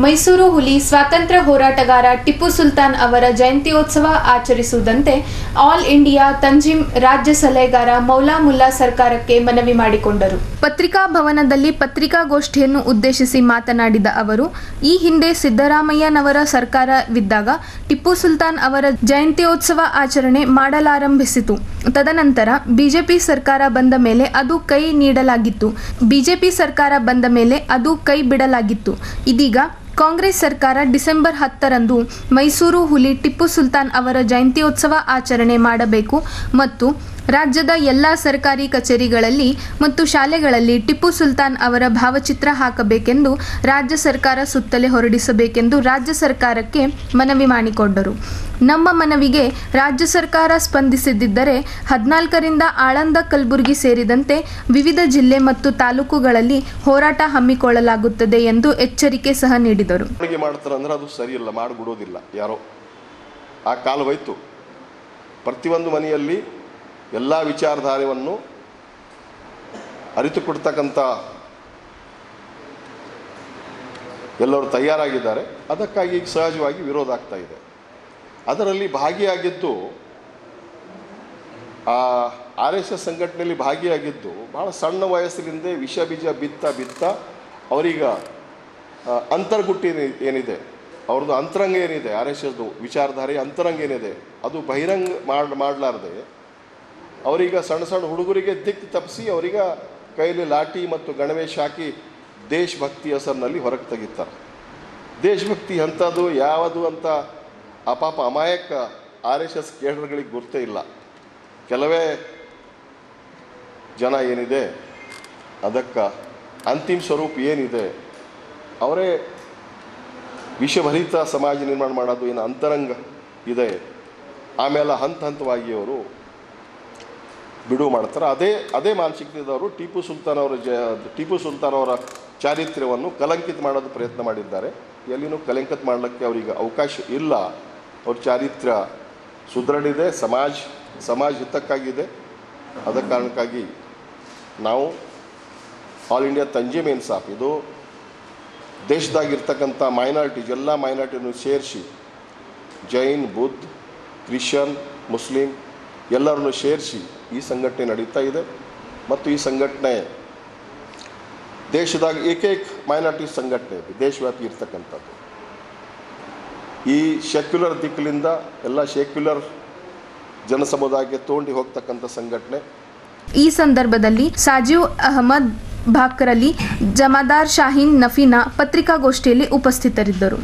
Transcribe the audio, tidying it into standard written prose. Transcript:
ಮೈಸೂರು ಹುಲಿ ಸ್ವಾತಂತ್ರ್ಯ ಹೋರಾಟಗಾರ ಟಿಪ್ಪು ಸುಲ್ತಾನ್ ಅವರ ಜಯಂತ್ಯೋತ್ಸವ ಆಚರಿಸುವಂತೆ ಆಲ್ ಇಂಡಿಯಾ ತಂಜೀಮ್ ರಾಜ್ಯ ಸಲಹೆಗಾರ ಮೌಲಾ ಮುಲ್ಲಾ ಸರ್ಕಾರಕ್ಕೆ ಮನವಿ ಮಾಡಿಕೊಂಡರು. ಪತ್ರಿಕಾ ಭವನದಲ್ಲಿ ಪತ್ರಿಕಾಗೋಷ್ಠಿಯನ್ನು ಉದ್ದೇಶಿಸಿ ಮಾತನಾಡಿದ ಅವರು, ಈ ಹಿಂದೆ ಸಿದ್ದರಾಮಯ್ಯನವರ ಸರ್ಕಾರವಿದ್ದಾಗ ಟಿಪ್ಪು ಸುಲ್ತಾನ್ ಅವರ ಜಯಂತ್ಯೋತ್ಸವ ಆಚರಣೆ ಮಾಡಲಾರಂಭಿಸಿತು. ತದನಂತರ ಬಿಜೆಪಿ ಸರ್ಕಾರ ಬಂದ ಮೇಲೆ ಅದು ಕೈ ನೀಡಲಾಗಿತ್ತು. ಬಿಜೆಪಿ ಸರ್ಕಾರ ಬಂದ ಮೇಲೆ ಅದು ಕೈ ಬಿಡಲಾಗಿತ್ತು. ಇದೀಗ ಕಾಂಗ್ರೆಸ್ ಸರ್ಕಾರ ಡಿಸೆಂಬರ್ 10ರಂದು ಮೈಸೂರು ಹುಲಿ ಟಿಪ್ಪು ಸುಲ್ತಾನ್ ಅವರ ಜಯಂತ್ಯೋತ್ಸವ ಆಚರಣೆ ಮಾಡಬೇಕು ಮತ್ತು ರಾಜ್ಯದ ಎಲ್ಲ ಸರ್ಕಾರಿ ಕಚೇರಿಗಳಲ್ಲಿ ಮತ್ತು ಶಾಲೆಗಳಲ್ಲಿ ಟಿಪ್ಪು ಸುಲ್ತಾನ್ ಅವರ ಭಾವಚಿತ್ರ ಹಾಕಬೇಕೆಂದು ರಾಜ್ಯ ಸರ್ಕಾರ ಸುತ್ತಲೇ ಹೊರಡಿಸಬೇಕೆಂದು ರಾಜ್ಯ ಸರ್ಕಾರಕ್ಕೆ ಮನವಿ ಮಾಡಿಕೊಂಡರು. ನಮ್ಮ ಮನವಿಗೆ ರಾಜ್ಯ ಸರ್ಕಾರ ಸ್ಪಂದಿಸದಿದ್ದರೆ 14ರಿಂದ ಆಳಂದ, ಕಲಬುರಗಿ ಸೇರಿದಂತೆ ವಿವಿಧ ಜಿಲ್ಲೆ ಮತ್ತು ತಾಲೂಕುಗಳಲ್ಲಿ ಹೋರಾಟ ಹಮ್ಮಿಕೊಳ್ಳಲಾಗುತ್ತದೆ ಎಂದು ಎಚ್ಚರಿಕೆ ಸಹ ನೀಡಿದರು. ಅದು ಸರಿಯಿಲ್ಲ, ಮಾಡಿಬಿಡೋದಿಲ್ಲ ಯಾರೋ. ಆ ಕಾಲವೈತು. ಪ್ರತಿಯೊಂದು ಮನೆಯಲ್ಲಿ ಎಲ್ಲ ವಿಚಾರಧಾರೆಯನ್ನು ಅರಿತುಕೊಡ್ತಕ್ಕಂಥ ಎಲ್ಲರೂ ತಯಾರಾಗಿದ್ದಾರೆ. ಅದಕ್ಕಾಗಿ ಸಹಜವಾಗಿ ವಿರೋಧ ಆಗ್ತಾ ಇದೆ. ಅದರಲ್ಲಿ ಭಾಗಿಯಾಗಿದ್ದು RSS ಸಂಘಟನೆಯಲ್ಲಿ ಭಾಗಿಯಾಗಿದ್ದು ಭಾಳ ಸಣ್ಣ ವಯಸ್ಸಿನಿಂದ ವಿಷ ಬೀಜ ಬಿತ್ತ ಅವರೀಗ ಅಂತರ್ಗುಟ್ಟಿ ಏನಿದೆ, ಅವ್ರದ್ದು ಅಂತರಂಗ ಏನಿದೆ, RSSದು ವಿಚಾರಧಾರೆ ಅಂತರಂಗ ಏನಿದೆ ಅದು ಬಹಿರಂಗ ಮಾಡಲಾರ್ದೆ ಅವರೀಗ ಸಣ್ಣ ಸಣ್ಣ ಹುಡುಗರಿಗೆ ದಿಕ್ಕು ತಪ್ಪಿಸಿ ಅವರೀಗ ಕೈಲಿ ಲಾಠಿ ಮತ್ತು ಗಣವೇಶ ಹಾಕಿ ದೇಶಭಕ್ತಿ ಹೆಸರಿನಲ್ಲಿ ಹೊರಗೆ ತೆಗಿತಾರೆ. ದೇಶಭಕ್ತಿ ಅಂಥದ್ದು ಯಾವುದು ಅಂತ ಪಾಪ ಅಮಾಯಕ RSS ಕೇಡರ್ಗಳಿಗೆ ಗುರ್ತೇ ಇಲ್ಲ. ಕೆಲವೇ ಜನ ಏನಿದೆ ಅದಕ್ಕೆ ಅಂತಿಮ ಸ್ವರೂಪ ಏನಿದೆ ಅವರೇ ವಿಷಭರಿತ ಸಮಾಜ ನಿರ್ಮಾಣ ಮಾಡೋದು ಏನು ಅಂತರಂಗ ಇದೆ. ಆಮೇಲೆ ಹಂತವಾಗಿ ಅವರು ಬಿಡುವು ಮಾಡ್ತಾರೆ. ಅದೇ ಮಾನಸಿಕತೆಯವರು ಟಿಪ್ಪು ಸುಲ್ತಾನ್ ಅವರ ಚಾರಿತ್ರ್ಯವನ್ನು ಕಲಂಕಿತ ಮಾಡೋದು ಪ್ರಯತ್ನ ಮಾಡಿದ್ದಾರೆ. ಎಲ್ಲಿನೂ ಕಲಂಕಿತ ಮಾಡಲಿಕ್ಕೆ ಅವರಿಗೆ ಅವಕಾಶ ಇಲ್ಲ. ಅವ್ರ ಚಾರಿತ್ರ್ಯ ಸುದೃಢಿದೆ, ಸಮಾಜ ಹಿತಕ್ಕಾಗಿದೆ. ಅದ ಕಾರಣಕ್ಕಾಗಿ ನಾವು ಆಲ್ ಇಂಡಿಯಾ ತಂಜೀಮ್ ಇನ್ಸಾಫ್, ಇದು ದೇಶದಾಗಿರ್ತಕ್ಕಂಥ ಮೈನಾರಿಟೀಸ್ ಎಲ್ಲ ಮೈನಾರಿಟಿಯನ್ನು ಸೇರಿಸಿ ಜೈನ್, ಬುದ್ಧ, ಕ್ರಿಶ್ಚಿಯನ್, ಮುಸ್ಲಿಂ ಎಲ್ಲರನ್ನು ಸೇರಿಸಿ ಈ ಸಂಘಟನೆ ನಡೀತಾ ಇದೆ. ಮತ್ತು ಈ ಸಂಘಟನೆ ದೇಶದಾಗ ಏಕೈಕ ಮೈನಾರಿಟಿ ಸಂಘಟನೆ ದೇಶವ್ಯಾಪಿ ಇರ್ತಕ್ಕಂಥದ್ದು. ಈ ಸೆಕ್ಯುಲರ್ ದಿಕ್ಕಲಿಂದ ಎಲ್ಲ ಸೆಕ್ಯುಲರ್ ಜನಸಮುದಾಯಕ್ಕೆ ತೋಂಡಿ ಹೋಗ್ತಕ್ಕಂಥ ಸಂಘಟನೆ. ಈ ಸಂದರ್ಭದಲ್ಲಿ ಸಾಜಿವ್ ಅಹಮದ್ ಭಾಕ್ರಲಿ, ಜಮಾದಾರ್ ಶಾಹೀನ್ ನಫೀನಾ ಪತ್ರಿಕಾಗೋಷ್ಠಿಯಲ್ಲಿ ಉಪಸ್ಥಿತರಿದ್ದರು.